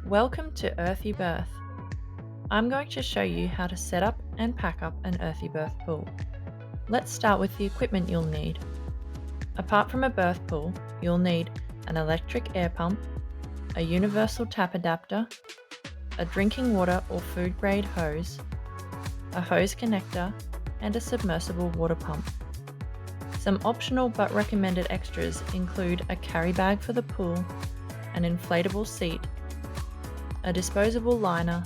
Welcome to Earthy Birth. I'm going to show you how to set up and pack up an Earthy Birth pool. Let's start with the equipment you'll need. Apart from a birth pool, you'll need an electric air pump, a universal tap adapter, a drinking water or food grade hose, a hose connector, and a submersible water pump. Some optional but recommended extras include a carry bag for the pool, an inflatable seat, a disposable liner,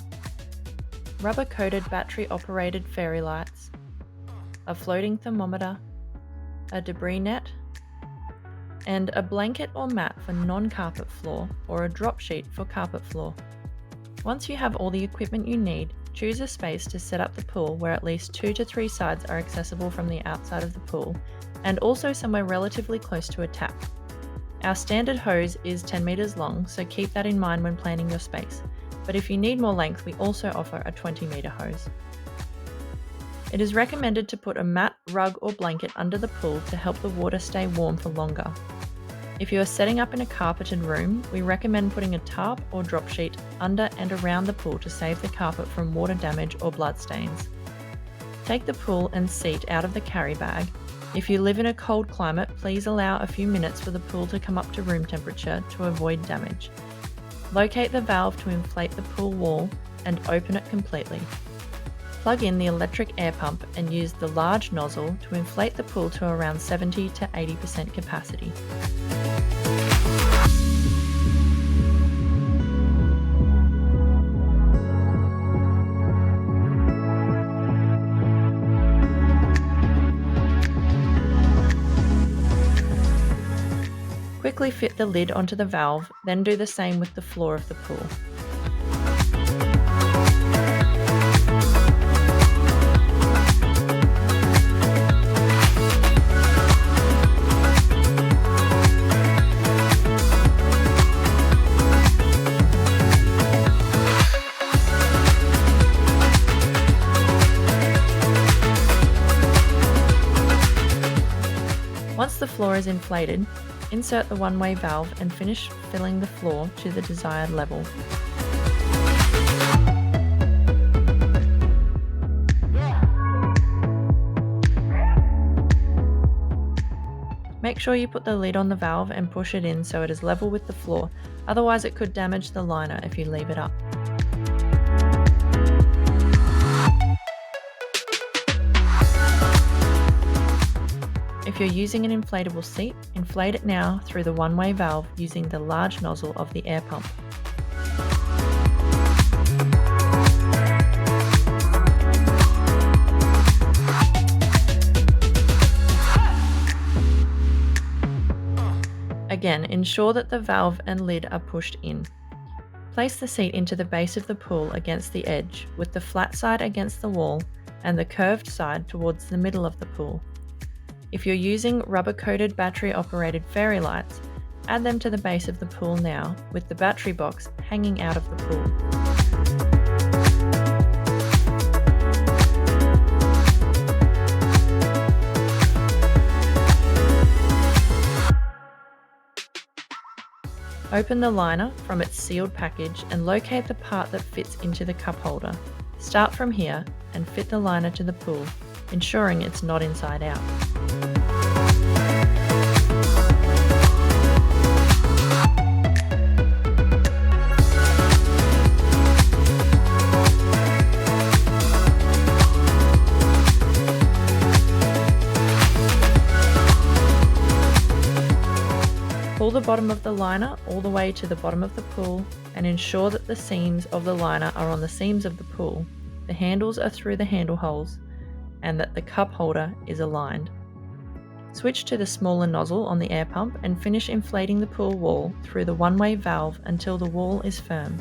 rubber-coated battery-operated fairy lights, a floating thermometer, a debris net, and a blanket or mat for non-carpet floor or a drop sheet for carpet floor. Once you have all the equipment you need, choose a space to set up the pool where at least 2 to 3 sides are accessible from the outside of the pool, and also somewhere relatively close to a tap. Our standard hose is 10 meters long, so keep that in mind when planning your space. But if you need more length, we also offer a 20-meter hose. It is recommended to put a mat, rug, or blanket under the pool to help the water stay warm for longer. If you are setting up in a carpeted room, we recommend putting a tarp or drop sheet under and around the pool to save the carpet from water damage or blood stains. Take the pool and seat out of the carry bag. If you live in a cold climate, please allow a few minutes for the pool to come up to room temperature to avoid damage. Locate the valve to inflate the pool wall and open it completely. Plug in the electric air pump and use the large nozzle to inflate the pool to around 70 to 80% capacity. Quickly fit the lid onto the valve, then do the same with the floor of the pool. Once the floor is inflated, insert the one-way valve and finish filling the floor to the desired level. Make sure you put the lid on the valve and push it in so it is level with the floor, otherwise it could damage the liner if you leave it up. If you're using an inflatable seat, inflate it now through the one-way valve using the large nozzle of the air pump. Again, ensure that the valve and lid are pushed in. Place the seat into the base of the pool against the edge, with the flat side against the wall and the curved side towards the middle of the pool. If you're using rubber-coated battery-operated fairy lights, add them to the base of the pool now, with the battery box hanging out of the pool. Open the liner from its sealed package and locate the part that fits into the cup holder. Start from here and fit the liner to the pool, ensuring it's not inside out. Pull the bottom of the liner all the way to the bottom of the pool and ensure that the seams of the liner are on the seams of the pool, the handles are through the handle holes, and that the cup holder is aligned. Switch to the smaller nozzle on the air pump and finish inflating the pool wall through the one-way valve until the wall is firm.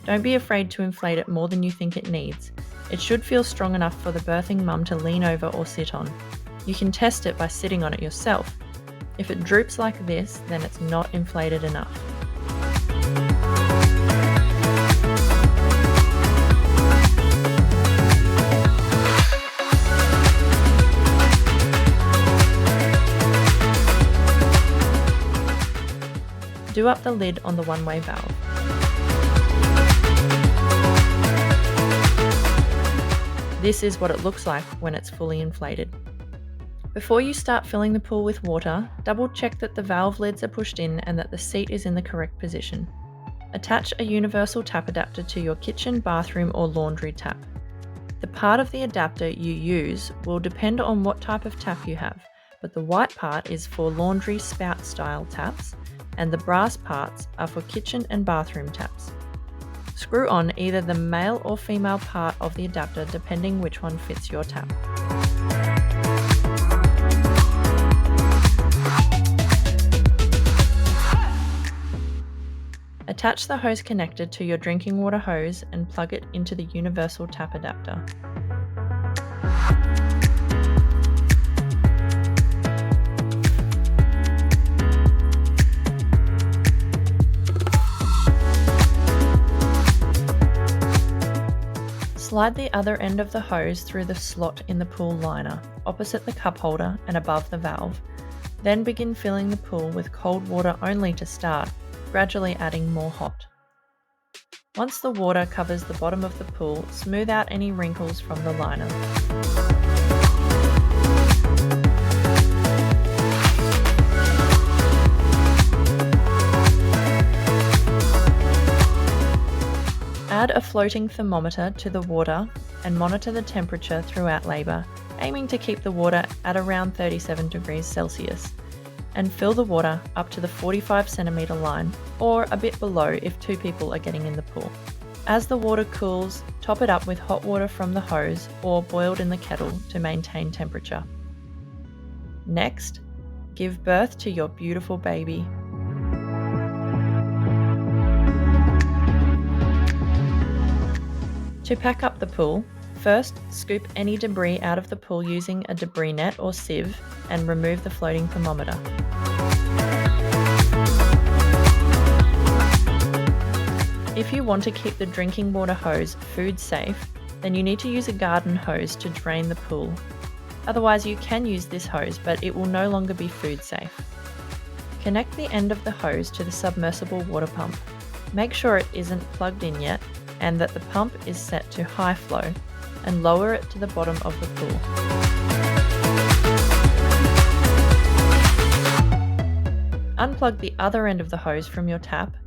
Don't be afraid to inflate it more than you think it needs. It should feel strong enough for the birthing mum to lean over or sit on. You can test it by sitting on it yourself. If it droops like this, then it's not inflated enough. Do up the lid on the one-way valve. This is what it looks like when it's fully inflated. Before you start filling the pool with water, double check that the valve lids are pushed in and that the seat is in the correct position. Attach a universal tap adapter to your kitchen, bathroom or laundry tap. The part of the adapter you use will depend on what type of tap you have, but the white part is for laundry spout style taps and the brass parts are for kitchen and bathroom taps. Screw on either the male or female part of the adapter depending which one fits your tap. Attach the hose connector to your drinking water hose and plug it into the universal tap adapter. Slide the other end of the hose through the slot in the pool liner, opposite the cup holder and above the valve. Then begin filling the pool with cold water only to start, gradually adding more hot. Once the water covers the bottom of the pool, smooth out any wrinkles from the liner. Add a floating thermometer to the water and monitor the temperature throughout labour, aiming to keep the water at around 37 degrees Celsius. And fill the water up to the 45 centimetre line, or a bit below if 2 people are getting in the pool. As the water cools, top it up with hot water from the hose or boiled in the kettle to maintain temperature. Next, give birth to your beautiful baby. To pack up the pool, first scoop any debris out of the pool using a debris net or sieve and remove the floating thermometer. If you want to keep the drinking water hose food safe, then you need to use a garden hose to drain the pool. Otherwise you can use this hose, but it will no longer be food safe. Connect the end of the hose to the submersible water pump. Make sure it isn't plugged in yet and that the pump is set to high flow, and lower it to the bottom of the pool. Unplug the other end of the hose from your tap,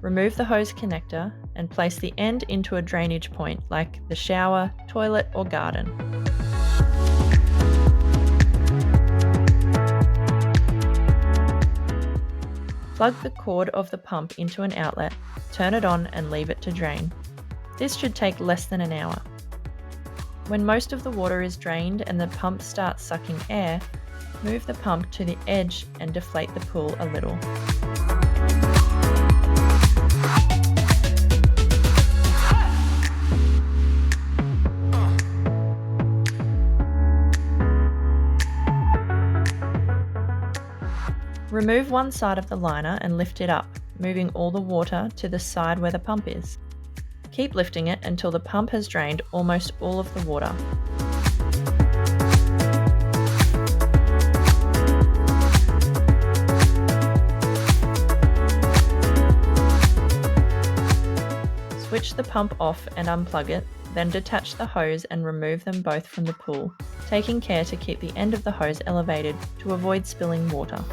remove the hose connector and place the end into a drainage point like the shower, toilet or garden. Plug the cord of the pump into an outlet, turn it on and leave it to drain. This should take less than an hour. When most of the water is drained and the pump starts sucking air, move the pump to the edge and deflate the pool a little. Remove one side of the liner and lift it up, moving all the water to the side where the pump is. Keep lifting it until the pump has drained almost all of the water. Switch the pump off and unplug it, then detach the hose and remove them both from the pool, taking care to keep the end of the hose elevated to avoid spilling water.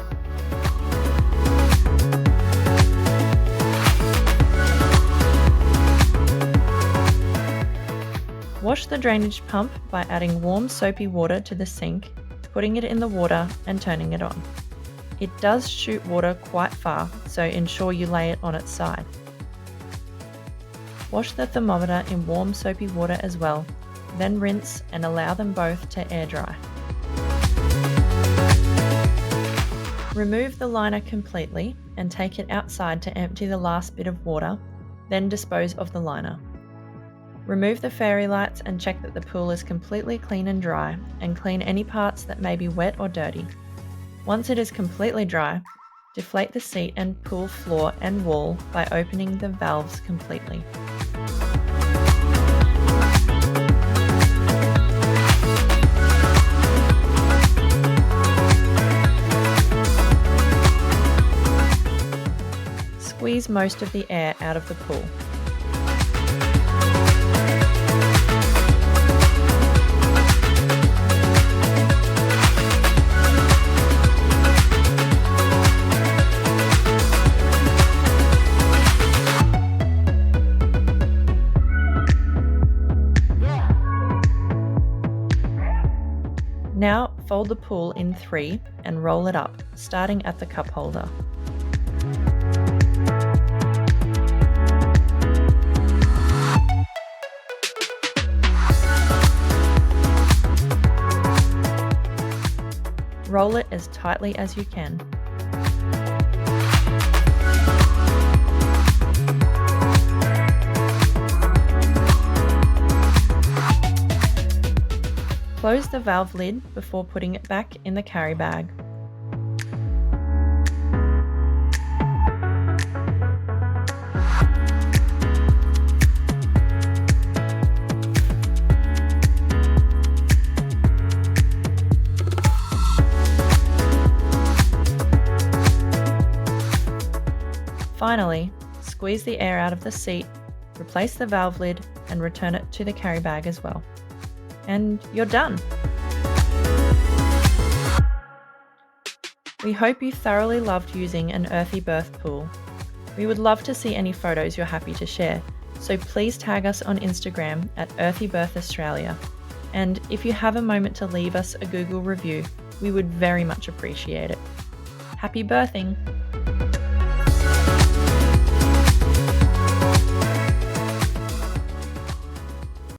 Wash the drainage pump by adding warm soapy water to the sink, putting it in the water and turning it on. It does shoot water quite far, so ensure you lay it on its side. Wash the thermometer in warm soapy water as well, then rinse and allow them both to air dry. Remove the liner completely and take it outside to empty the last bit of water, then dispose of the liner. Remove the fairy lights and check that the pool is completely clean and dry, and clean any parts that may be wet or dirty. Once it is completely dry, deflate the seat and pool floor and wall by opening the valves completely. Squeeze most of the air out of the pool. Fold the pool in 3 and roll it up, starting at the cup holder. Roll it as tightly as you can. Close the valve lid before putting it back in the carry bag. Finally, squeeze the air out of the seat, replace the valve lid and return it to the carry bag as well. And you're done! We hope you thoroughly loved using an Earthy Birth pool. We would love to see any photos you're happy to share, so please tag us on Instagram at Earthy Birth Australia. And if you have a moment to leave us a Google review, we would very much appreciate it. Happy birthing!